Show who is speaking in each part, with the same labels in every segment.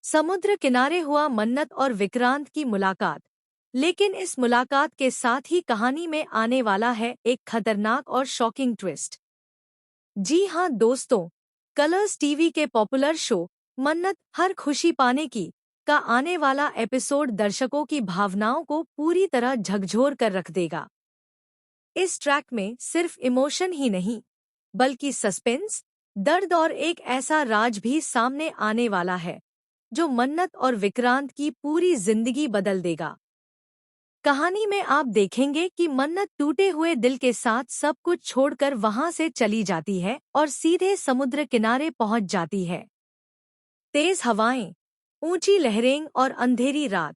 Speaker 1: समुद्र किनारे हुआ मन्नत और विक्रांत की मुलाकात। लेकिन इस मुलाकात के साथ ही कहानी में आने वाला है एक खतरनाक और शॉकिंग ट्विस्ट। जी हाँ दोस्तों, कलर्स टीवी के पॉपुलर शो मन्नत हर खुशी पाने की का आने वाला एपिसोड दर्शकों की भावनाओं को पूरी तरह झकझोर कर रख देगा। इस ट्रैक में सिर्फ इमोशन ही नहीं, बल्कि सस्पेंस, दर्द और एक ऐसा राज भी सामने आने वाला है जो मन्नत और विक्रांत की पूरी जिंदगी बदल देगा। कहानी में आप देखेंगे कि मन्नत टूटे हुए दिल के साथ सब कुछ छोड़कर वहां से चली जाती है और सीधे समुद्र किनारे पहुंच जाती है। तेज हवाएं, ऊंची लहरें और अंधेरी रात,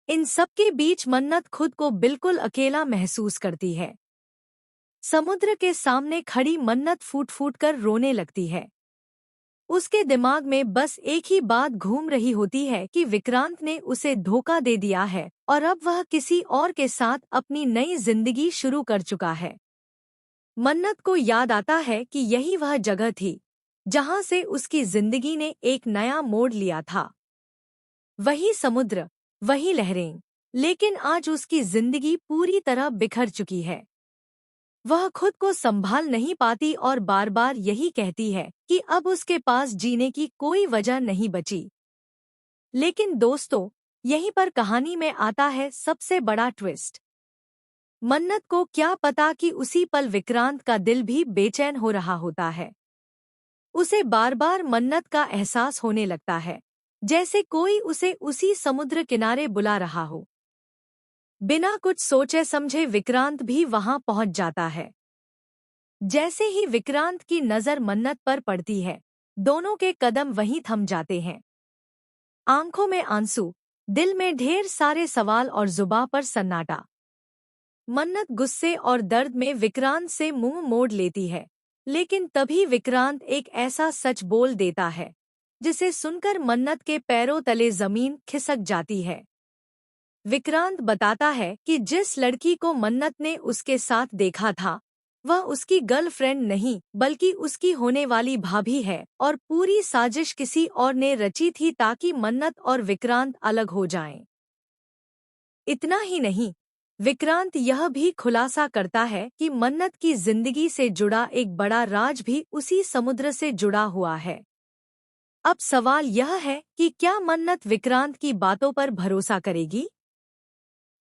Speaker 1: इन सब के बीच मन्नत खुद को बिल्कुल अकेला महसूस करती है। समुद्र के सामने खड़ी मन्नत फूट फूट कर रोने लगती है। उसके दिमाग में बस एक ही बात घूम रही होती है कि विक्रांत ने उसे धोखा दे दिया है और अब वह किसी और के साथ अपनी नई जिंदगी शुरू कर चुका है। मन्नत को याद आता है कि यही वह जगह थी जहां से उसकी जिंदगी ने एक नया मोड़ लिया था। वही समुद्र, वही लहरें, लेकिन आज उसकी जिंदगी पूरी तरह बिखर चुकी है। वह खुद को संभाल नहीं पाती और बार बार यही कहती है कि अब उसके पास जीने की कोई वजह नहीं बची। लेकिन दोस्तों, यहीं पर कहानी में आता है सबसे बड़ा ट्विस्ट। मन्नत को क्या पता कि उसी पल विक्रांत का दिल भी बेचैन हो रहा होता है। उसे बार बार मन्नत का एहसास होने लगता है, जैसे कोई उसे उसी समुद्र किनारे बुला रहा हो। बिना कुछ सोचे समझे विक्रांत भी वहां पहुंच जाता है। जैसे ही विक्रांत की नजर मन्नत पर पड़ती है, दोनों के कदम वहीं थम जाते हैं। आंखों में आंसू, दिल में ढेर सारे सवाल और जुबां पर सन्नाटा। मन्नत गुस्से और दर्द में विक्रांत से मुंह मोड़ लेती है, लेकिन तभी विक्रांत एक ऐसा सच बोल देता है जिसे सुनकर मन्नत के पैरों तले जमीन खिसक जाती है। विक्रांत बताता है कि जिस लड़की को मन्नत ने उसके साथ देखा था, वह उसकी गर्लफ्रेंड नहीं बल्कि उसकी होने वाली भाभी है और पूरी साजिश किसी और ने रची थी ताकि मन्नत और विक्रांत अलग हो जाएं। इतना ही नहीं, विक्रांत यह भी खुलासा करता है कि मन्नत की जिंदगी से जुड़ा एक बड़ा राज भी उसी समुद्र से जुड़ा हुआ है। अब सवाल यह है कि क्या मन्नत विक्रांत की बातों पर भरोसा करेगी?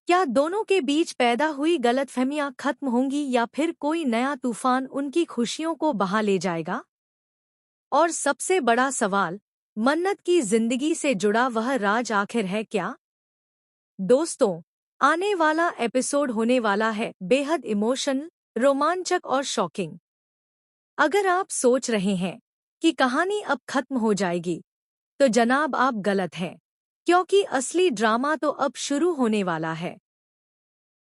Speaker 1: क्या दोनों के बीच पैदा हुई गलतफहमियां खत्म होंगी या फिर कोई नया तूफान उनकी खुशियों को बहा ले जाएगा? और सबसे बड़ा सवाल, मन्नत की जिंदगी से जुड़ा वह राज आखिर है क्या? दोस्तों, आने वाला एपिसोड होने वाला है बेहद इमोशनल, रोमांचक और शॉकिंग। अगर आप सोच रहे हैं कि कहानी अब खत्म हो जाएगी, तो जनाब आप गलत हैं, क्योंकि असली ड्रामा तो अब शुरू होने वाला है।